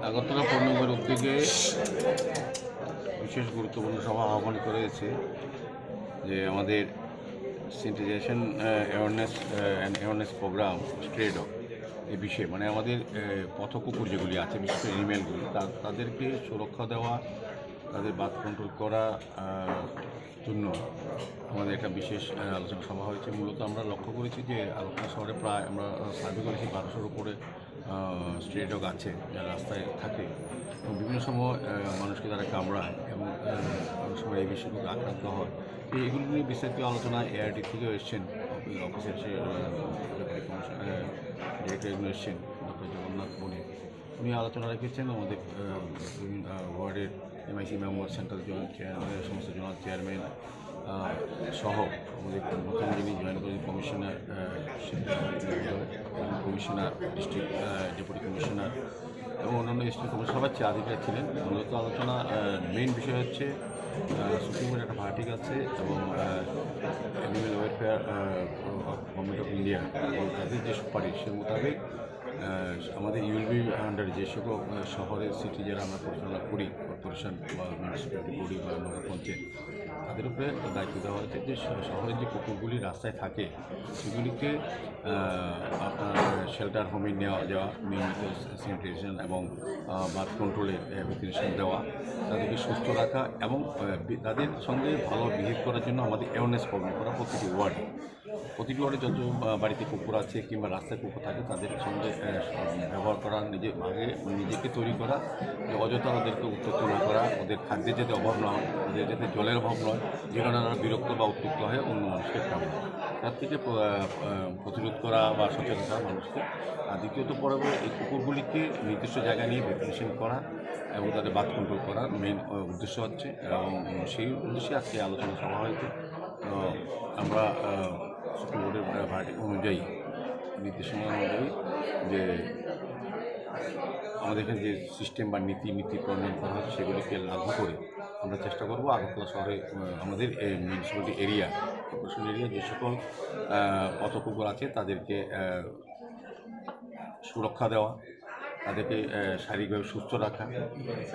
আগরতলা পৌর নিগমের উদ্যোগে বিশেষ গুরুত্বপূর্ণ সভা আহ্বান করেছে যে আমাদের সেনিটাইজেশন অ্যাওয়ারনেস প্রোগ্রাম স্ট্রেডো এই বিষয়ে মানে আমাদের পথকুকুর যেগুলি আছে বিশেষ করে এনিম্যালগুলি তাদেরকে সুরক্ষা দেওয়া, তাদের বাথ কন্ট্রোল করা জন্য আমাদের একটা বিশেষ আলোচনা সভা হয়েছে। মূলত আমরা লক্ষ্য করেছি যে আগরতলা শহরে প্রায় আমরা সার্ভে করেছি 1200-র উপরে স্ট্রে ডগ আছে যারা রাস্তায় থাকে এবং বিভিন্ন সময় মানুষকে তারা কামড়ায় এবং অনেক সময় এই বিষয়গুলো আক্রান্ত হয়। এইগুলো নিয়ে বিস্তারিত আলোচনা এআরটি থেকেও এসছেন, অফিসের সে ডিরেক্টর এসছেন ডক্টর জগন্নাথ বণিক। উনি আলোচনা রেখেছেন আমাদের ওয়ার্ডের MIC member, central zonal chairman, সমস্ত জোনাল চেয়ারম্যান সহ আমাদের নতুন যিনি জয়েন করেন commissioner, commissioner, district deputy commissioner এবং অন্যান্য ডিস্ট্রিক্ট কমিশনার সবাই আধিকারিক ছিলেন। মূলত আলোচনা মেইন বিষয় হচ্ছে সুপ্রিম কোর্টের একটা ভার্ডিক্ট আছে এবং animal welfare government of India এবং তাদের যে সুপারিশ সে মোতাবেক আমাদের ইউএলবি আন্ডারে যে সকল শহরের সিটি যারা আমরা পরিচালনা করি, কর্পোরেশন বা মিউনিসিপ্যালিটি বডি বা নগর পঞ্চায়েত, তাদের উপরে দায়িত্ব দেওয়া হয়েছে যে শহরের যে কুকুরগুলি রাস্তায় থাকে সেগুলিকে আপনার শেল্টার হোমে যাওয়া, নিয়মিত স্যানিটেশন এবং বার্থ কন্ট্রোলের ভ্যাকসিনেশন দেওয়া, তাদেরকে সুস্থ রাখা এবং তাদের সঙ্গে ভালো বিহেভ করার জন্য আমাদের অ্যাওয়ারনেস প্রোগ্রাম করা প্রতিটি ওয়ার্ডে যত বাড়িতে কুকুর আছে কিংবা রাস্তায় কুকুর থাকে তাদের সঙ্গে ব্যবহার করা, নিজেকে তৈরি করা, যে অযথা ওদেরকে উত্তক্ত না করা, ওদের খাদ্যের যাতে অভাব না হয়, ওদের যাতে জলের অভাব নয়, যে কারণে তারা বিরক্ত বা উত্তক্ত হয়ে অন্য মানুষকে কামড়ায়, তার থেকে প্রতিরোধ করা বা সচেতন করা মানুষকে। আর দ্বিতীয়ত পরে এই কুকুরগুলিকে নির্দিষ্ট জায়গায় নিয়ে ভ্যাকসিনেশন করা এবং তাদের বাথ কন্ট্রোল করা মেইন উদ্দেশ্য হচ্ছে এবং সেই উদ্দেশ্যে আজকে আলোচনা সভা হয়েছে। আমরা সুপ্রিম কোর্টের ভার্ডিক্ট অনুযায়ী, নির্দেশনা অনুযায়ী যে আমাদের এখানে যে সিস্টেম বা নীতি প্রণয়ন করা হচ্ছে সেগুলিকে লাগু করে আমরা চেষ্টা করব আগরতলা শহরে আমাদের মিউনিসিপ্যালিটি এরিয়া, কর্পোরেশন এরিয়া যে সকল পথকুকুর আছে তাদেরকে সুরক্ষা দেওয়া, তাদেরকে শারীরিকভাবে সুস্থ রাখা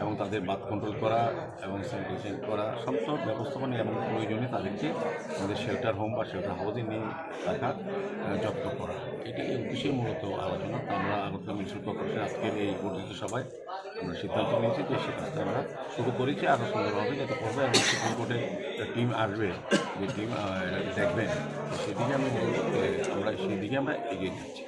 এবং তাদের বাথ কন্ট্রোল করা এবং স্যানিটেশন করা সব ব্যবস্থাপনা এবং প্রয়োজনে তাদেরকে আমাদের শেল্টার হোম বা শেল্টার হাউসে নিয়ে রাখার যত্ন করা, এটি এই উদ্দেশ্যে মূলত আলোচনা। আমরা আগরতলা মিউনিসিপ্যাল কর্পোরেশন আজকের এই বর্ধিত সভায় আমরা সিদ্ধান্ত নিয়েছি যে সে কাজটা আমরা শুরু করেছি, আরও সুন্দরভাবে যাতে করবে এবং সুপ্রিম কোর্টের টিম আসবে, যে টিম দেখবেন সেদিকে আমরা সেই দিকে আমরা এগিয়ে যাচ্ছি।